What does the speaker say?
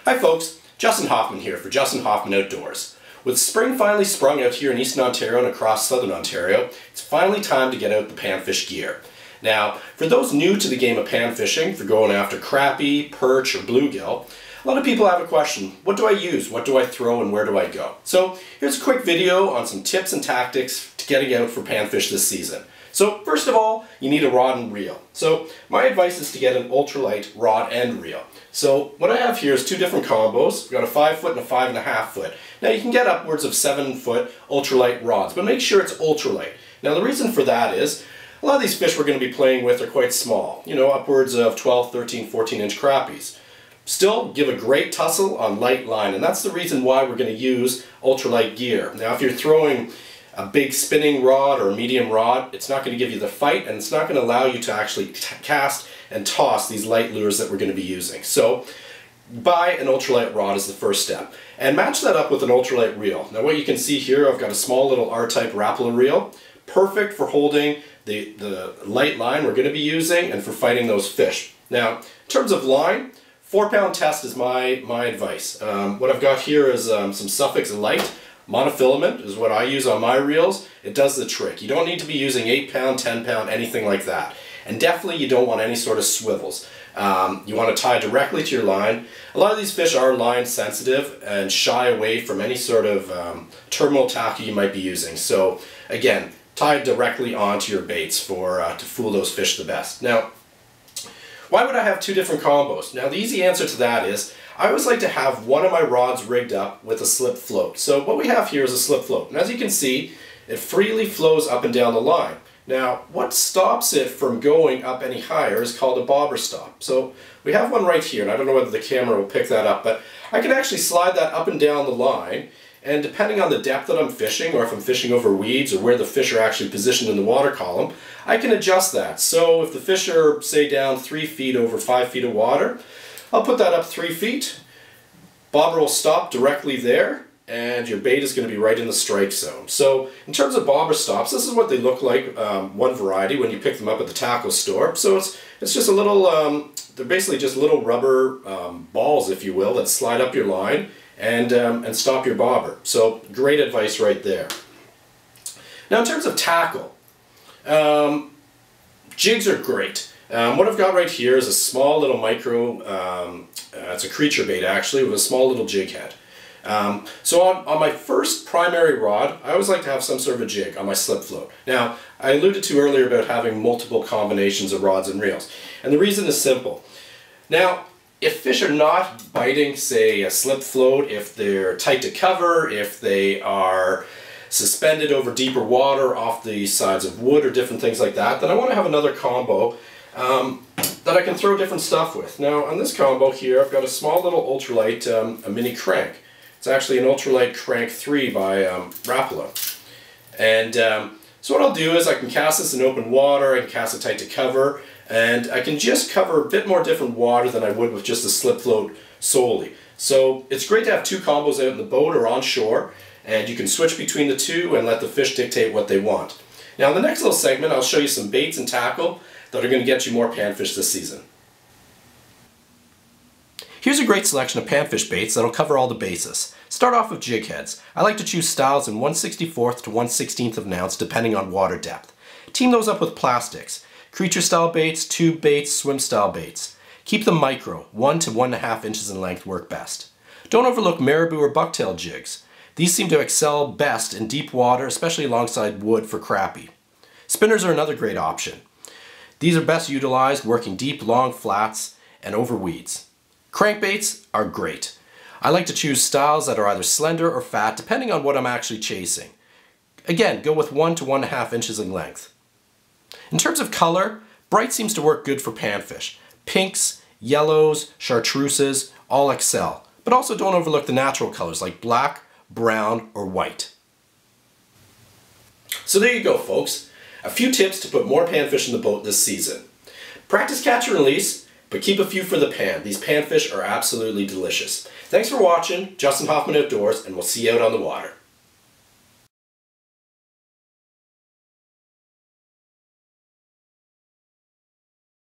Hi folks, Justin Hoffman here for Justin Hoffman Outdoors. With spring finally sprung out here in Eastern Ontario and across Southern Ontario, it's finally time to get out the panfish gear. Now, for those new to the game of pan fishing, for going after crappie, perch, or bluegill, a lot of people have a question, what do I use, what do I throw, and where do I go? So here's a quick video on some tips and tactics to getting out for panfish this season. So first of all, you need a rod and reel. So my advice is to get an ultralight rod and reel. So what I have here is two different combos. We've got a 5 foot and a 5.5 foot. Now you can get upwards of 7 foot ultralight rods, but make sure it's ultralight. Now the reason for that is, a lot of these fish we're going to be playing with are quite small, you know, upwards of 12, 13, 14 inch crappies. Still give a great tussle on light line, and that's the reason why we're going to use ultralight gear. Now if you're throwing a big spinning rod or a medium rod, it's not going to give you the fight, and it's not going to allow you to actually cast and toss these light lures that we're going to be using. So buy an ultralight rod is the first step, and match that up with an ultralight reel. Now what you can see here, I've got a small little R-type Rapala reel, perfect for holding the light line we're going to be using and for fighting those fish. Now in terms of line, 4-pound test is my advice. What I've got here is some Suffix Light. Monofilament is what I use on my reels. It does the trick. You don't need to be using 8-pound, 10-pound, anything like that. And definitely you don't want any sort of swivels. You want to tie directly to your line. A lot of these fish are line sensitive and shy away from any sort of terminal tackle you might be using. So again, tie directly onto your baits for to fool those fish the best. Now, why would I have two different combos? Now the easy answer to that is, I always like to have one of my rods rigged up with a slip float. So what we have here is a slip float. And as you can see, it freely flows up and down the line. Now, what stops it from going up any higher is called a bobber stop. So we have one right here, and I don't know whether the camera will pick that up, but I can actually slide that up and down the line, and depending on the depth that I'm fishing, or if I'm fishing over weeds, or where the fish are actually positioned in the water column, I can adjust that. So if the fish are, say, down 3 feet over 5 feet of water, I'll put that up 3 feet, bobber will stop directly there, and your bait is going to be right in the strike zone. So in terms of bobber stops, this is what they look like, one variety, when you pick them up at the tackle store. So it's just a little, they're basically just little rubber balls, if you will, that slide up your line and stop your bobber. So great advice right there. Now in terms of tackle, jigs are great. What I've got right here is a small little micro, it's a creature bait actually, with a small little jig head. So on my first primary rod, I always like to have some sort of a jig on my slip float. Now, I alluded to earlier about having multiple combinations of rods and reels, and the reason is simple. Now, if fish are not biting, say, a slip float, if they're tight to cover, if they are suspended over deeper water off the sides of wood or different things like that, then I want to have another combo that I can throw different stuff with. Now on this combo here, I've got a small little ultralight, a mini crank. It's actually an ultralight crank 3 by Rapala. And so what I'll do is I can cast this in open water, I can cast it tight to cover, and I can just cover a bit more different water than I would with just a slip float solely. So it's great to have two combos out in the boat or on shore, and you can switch between the two and let the fish dictate what they want. Now in the next little segment, I'll show you some baits and tackle that are going to get you more panfish this season. Here's a great selection of panfish baits that'll cover all the bases. Start off with jig heads. I like to choose styles in 1/64th to 1/16th of an ounce depending on water depth. Team those up with plastics. Creature style baits, tube baits, swim style baits. Keep them micro, 1 to 1.5 inches in length work best. Don't overlook marabou or bucktail jigs. These seem to excel best in deep water, especially alongside wood for crappie. Spinners are another great option. These are best utilized working deep, long flats and over weeds. Crankbaits are great. I like to choose styles that are either slender or fat depending on what I'm actually chasing. Again, go with 1 to 1.5 inches in length. In terms of color, bright seems to work good for panfish. Pinks, yellows, chartreuses all excel. But also don't overlook the natural colors like black, brown, or white. So there you go, folks. A few tips to put more panfish in the boat this season. Practice catch and release, but keep a few for the pan. These panfish are absolutely delicious. Thanks for watching. Justin Hoffman Outdoors, and we'll see you out on the water.